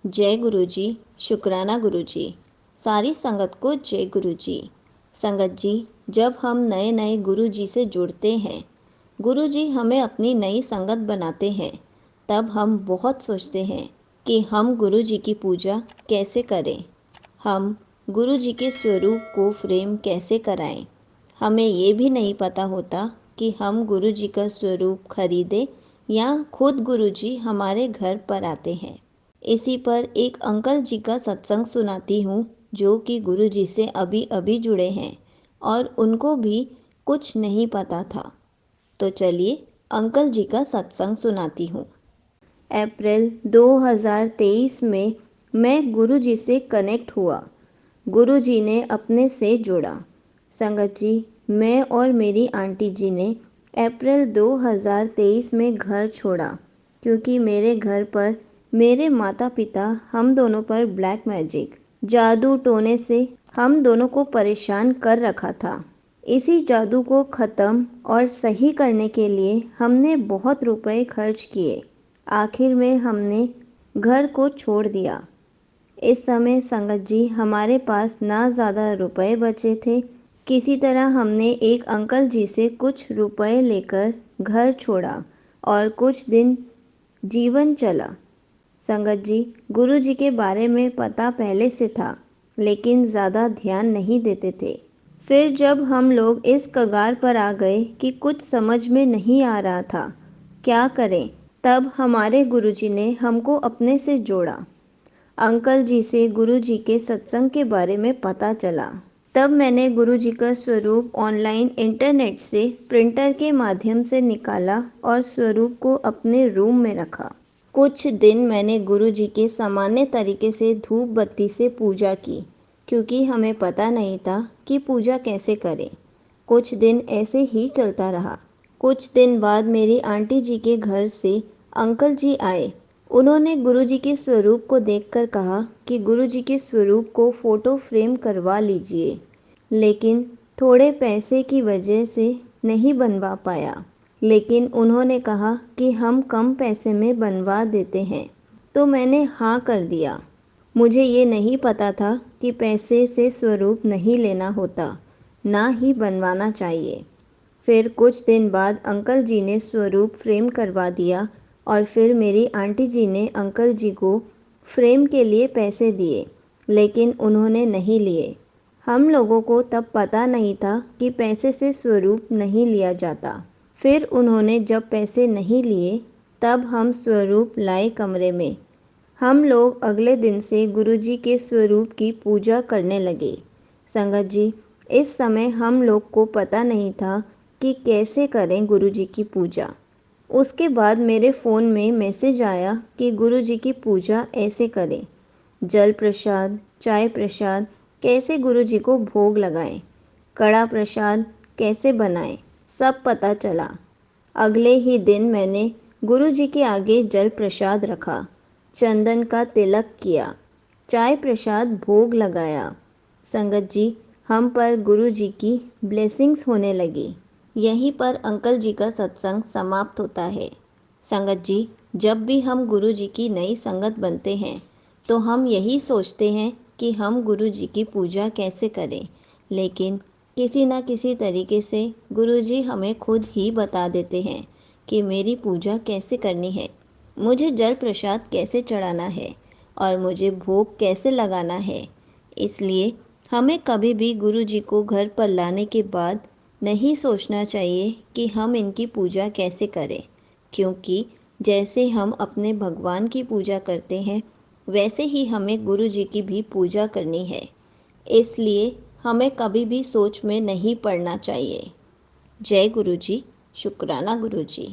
जय गुरु जी, शुक्राना गुरु जी। सारी संगत को जय गुरु जी। संगत जी, जब हम नए नए गुरु जी से जुड़ते हैं, गुरु जी हमें अपनी नई संगत बनाते हैं, तब हम बहुत सोचते हैं कि हम गुरु जी की पूजा कैसे करें, हम गुरु जी के स्वरूप को फ्रेम कैसे कराएं। हमें ये भी नहीं पता होता कि हम गुरु जी का स्वरूप खरीदें या खुद गुरु जी हमारे घर पर आते हैं। इसी पर एक अंकल जी का सत्संग सुनाती हूँ, जो कि गुरु जी से अभी अभी जुड़े हैं और उनको भी कुछ नहीं पता था। तो चलिए अंकल जी का सत्संग सुनाती हूँ। अप्रैल 2023 में मैं गुरु जी से कनेक्ट हुआ। गुरु जी ने अपने से जोड़ा। संगत जी, मैं और मेरी आंटी जी ने अप्रैल 2023 में घर छोड़ा, क्योंकि मेरे घर पर मेरे माता पिता हम दोनों पर ब्लैक मैजिक, जादू टोने से हम दोनों को परेशान कर रखा था। इसी जादू को ख़त्म और सही करने के लिए हमने बहुत रुपए खर्च किए। आखिर में हमने घर को छोड़ दिया। इस समय संगत जी हमारे पास ना ज़्यादा रुपए बचे थे। किसी तरह हमने एक अंकल जी से कुछ रुपए लेकर घर छोड़ा और कुछ दिन जीवन चला। संगत जी, गुरु जी के बारे में पता पहले से था, लेकिन ज़्यादा ध्यान नहीं देते थे। फिर जब हम लोग इस कगार पर आ गए कि कुछ समझ में नहीं आ रहा था क्या करें, तब हमारे गुरु जी ने हमको अपने से जोड़ा। अंकल जी से गुरु जी के सत्संग के बारे में पता चला। तब मैंने गुरु जी का स्वरूप ऑनलाइन इंटरनेट से प्रिंटर के माध्यम से निकाला और स्वरूप को अपने रूम में रखा। कुछ दिन मैंने गुरु जी के सामान्य तरीके से धूप बत्ती से पूजा की, क्योंकि हमें पता नहीं था कि पूजा कैसे करें। कुछ दिन ऐसे ही चलता रहा। कुछ दिन बाद मेरी आंटी जी के घर से अंकल जी आए। उन्होंने गुरु जी के स्वरूप को देखकर कहा कि गुरु जी के स्वरूप को फ़ोटो फ्रेम करवा लीजिए, लेकिन थोड़े पैसे की वजह से नहीं बनवा पाया। लेकिन उन्होंने कहा कि हम कम पैसे में बनवा देते हैं, तो मैंने हाँ कर दिया। मुझे ये नहीं पता था कि पैसे से स्वरूप नहीं लेना होता, ना ही बनवाना चाहिए। फिर कुछ दिन बाद अंकल जी ने स्वरूप फ्रेम करवा दिया और फिर मेरी आंटी जी ने अंकल जी को फ्रेम के लिए पैसे दिए, लेकिन उन्होंने नहीं लिए। हम लोगों को तब पता नहीं था कि पैसे से स्वरूप नहीं लिया जाता। फिर उन्होंने जब पैसे नहीं लिए, तब हम स्वरूप लाए कमरे में। हम लोग अगले दिन से गुरु जी के स्वरूप की पूजा करने लगे। संगत जी, इस समय हम लोग को पता नहीं था कि कैसे करें गुरु जी की पूजा। उसके बाद मेरे फ़ोन में मैसेज आया कि गुरु जी की पूजा ऐसे करें। जल प्रसाद, चाय प्रसाद कैसे गुरु जी को भोग लगाएं, कड़ा प्रसाद कैसे बनाएं, सब पता चला। अगले ही दिन मैंने गुरु जी के आगे जल प्रसाद रखा, चंदन का तिलक किया, चाय प्रसाद भोग लगाया। संगत जी, हम पर गुरु जी की ब्लेसिंग्स होने लगी। यहीं पर अंकल जी का सत्संग समाप्त होता है। संगत जी, जब भी हम गुरु जी की नई संगत बनते हैं, तो हम यही सोचते हैं कि हम गुरु जी की पूजा कैसे करें, लेकिन किसी न किसी तरीके से गुरु जी हमें खुद ही बता देते हैं कि मेरी पूजा कैसे करनी है, मुझे जल प्रसाद कैसे चढ़ाना है और मुझे भोग कैसे लगाना है। इसलिए हमें कभी भी गुरु जी को घर पर लाने के बाद नहीं सोचना चाहिए कि हम इनकी पूजा कैसे करें, क्योंकि जैसे हम अपने भगवान की पूजा करते हैं, वैसे ही हमें गुरु जी की भी पूजा करनी है। इसलिए हमें कभी भी सोच में नहीं पड़ना चाहिए। जय गुरु जी, शुक्राना गुरु जी।